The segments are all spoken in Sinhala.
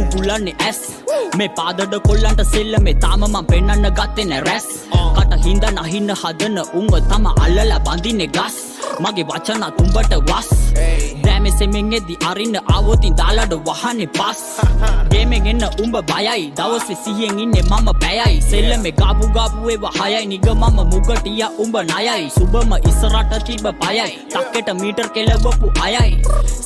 උගුලන්නේ ඇස් මේ පාදඩ කොල්ලන්ට සෙල්ල මේ තාම මං පෙන්නන්න ගත්තේ නෑ රැස් කට හින්ද නහින්න හදන උංග තම අල්ලලා බඳින්නේ ගස් මගේ වචන තුඹට වස් දෑමේ සෙමෙන් එද්දි අරින්න ආවොතින් දාලඩ වහන්නේ පස් ගේමෙන් එන්න උඹ බයයි දවසේ සිහියෙන් ඉන්නේ මම පැයයි සෙල්ලමේ ගාපු ඒවා හයයි නිග මම මුගටිය උඹ ණයයි සුබම ඉස්සරට තිබ්බ පයයි තක්කෙට මීටර් කෙලවපු අයයි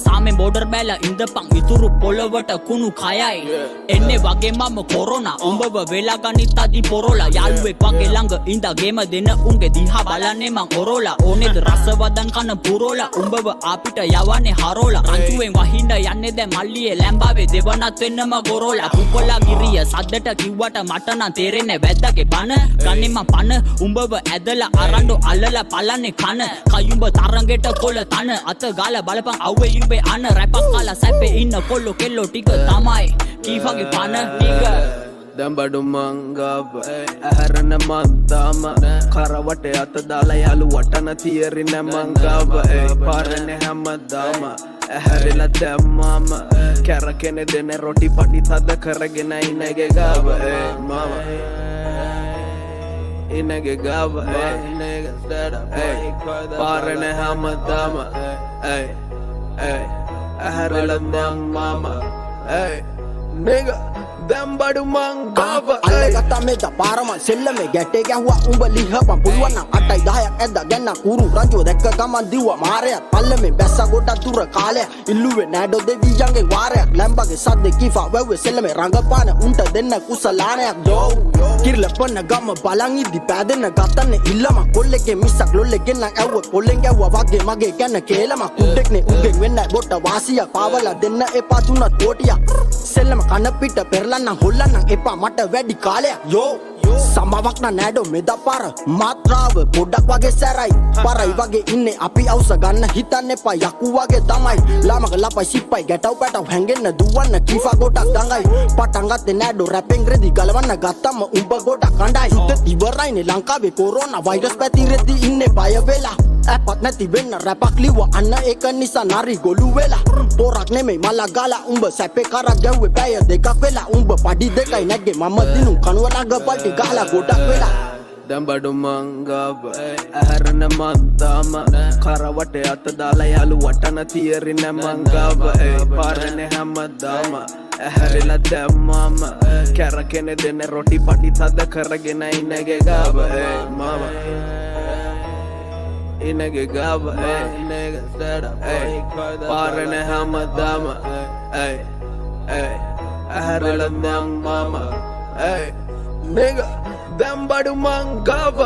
සාමෙන් බෝඩර් බැල ඉඳපන් ඉතුරු පොළවට කුණු කයයි එන්නේ වගේ මම කොරෝනා උඹව වෙලා ගනිත් අදි පොරෝලා යාළුවෙක් වගේ ළඟ ඉඳගේම දෙන උන්ගේ දිහා බලන්නේ මං ඔරෝලා ඕනේද රසවදන් කන පුරෝලා උඹව අපිට යවන්නේ හරෝලා රංචුවෙන් වහින්න යන්නේ දැන් මල්ලියේ ලැම්බාවේ දෙවනත් වෙන්නම ගොරෝලා කුකොලා ගිරිය සද්දට කිව්වට මට නම් තේරෙන්නේ වැද්දාගේ බන ගන්නේ මං පන උඹව ඇදලා අරන්ඩෝ අල්ලලා පලන්නේ කන කයුඹ තරංගෙට කොළ තන අත ගාලා බලපන් අවුවේ යුඹේ අන රැපක් කාලා සැපේ ඉන්න කොල්ලෝ කෙල්ලෝ ටික තමයි කීෆගේ පන ටික දඹඩු මංගාව ඇහැරන මන්තාම කරවට අත දාලා යාළු වටන තියරින මංගාව පාරනේ හැමදාම ඇහැරිලා දැම්මාම කැරකෙන දෙන රොටි පටි තද කරගෙන ඉනගේ ගාව මම ඉනගේ ගාව පාරනේ හැමදාම ඇහැරිලා දැම්මාම nigga දම්බඩු මංගාව අල්ලගත්තා මේක පාරම සෙල්ලමේ ගැටේ ගැහුවා උඹ ලිහපන් පුළුවන් නම් 8යි 10ක් ඇද්දා ගැන්න කුරු රංජුව දැක්ක ගමන් දිව්වා මාරයක් පල්ලමේ බැස්සා ගොඩක් දුර කාලයක් ඉල්ලුවේ නෑඩෝ දෙවියන්ගේ වාරයක් ලැම්බගේ සද්දේ කීෆා වැව්වේ සෙල්ලමේ රංගපාන උන්ට දෙන්න කුසලානයක් යෝ කිර්ලපන්න ගම බලන් ඉදි පෑදෙන්න ගත්තන්නේ ඉල්ලම කොල්ලෙක්ගේ මිස්සක් ලොල්ලෙක්ගෙන් නම් ඇව්ව කොල්ලෙන් ගැව්වා වගේ මගේ ගැන කේලම කුඩෙක්නේ උගෙන් වෙන්නයි බොට වාසියක් පාවලා දෙන්න එපා තුනත් කෝටියක් සෙල්ලම කන පිට පෙරලන්න හොල්ලන්න එපා මට වැඩි කාලයක් යෝ සමාවක් නෑඩෝ මෙදපාර මාත්‍රාව පොඩ්ඩක් වගේ සැරයි පරයි වගේ ඉන්නේ අපි අවස ගන්න හිතන්න එපා යකු වගේ තමයි ලාමක ලපයි සිප්පයි ගැටව් පැටව් හැංගෙන්න දුවන්න කීෆා ගොඩක් දඟයි පටන් ගත්තේ නෑඩෝ රැපෙන් රෙදි ගලවන්න ගත්තම උඹ ගොඩක් කණ්ඩායි යුද්ධ ඉවරයිනේ ලංකාවේ කොරෝනා වෛරස් පැතිරෙද්දි ඉන්නේ බය වෙලා ඇපත් නැති වෙන්න රැපක් ලිව්වා අන්න ඒක නිසා නරි ගොළු වෙලා පොරක් නෙමෙයි මලා ගාලා උඹ සැපේ කරක් ගැව්වේ පැය දෙකක් වෙලා උඹ පඩි දෙකයි නැග්ගේ මම දිනු කනුව ළඟ පල්ටි ගහලා ගොඩක් වෙලා දඹඩු මංගාව ඇහැරන මන්තාම කරවට අත දාලා යාළු වටන තියරින මංගාව පාරනේ හැමදාම ඇහැරිලා දැම්මාම කැරකෙන දෙන රොටි පටි තද කරගෙන ඉනගේ ගාව මම ඉනගේ ගාව පාරනේ හැමදාම ඇහැරිලා දැම්මාම nigga දම්බඩු මංගාව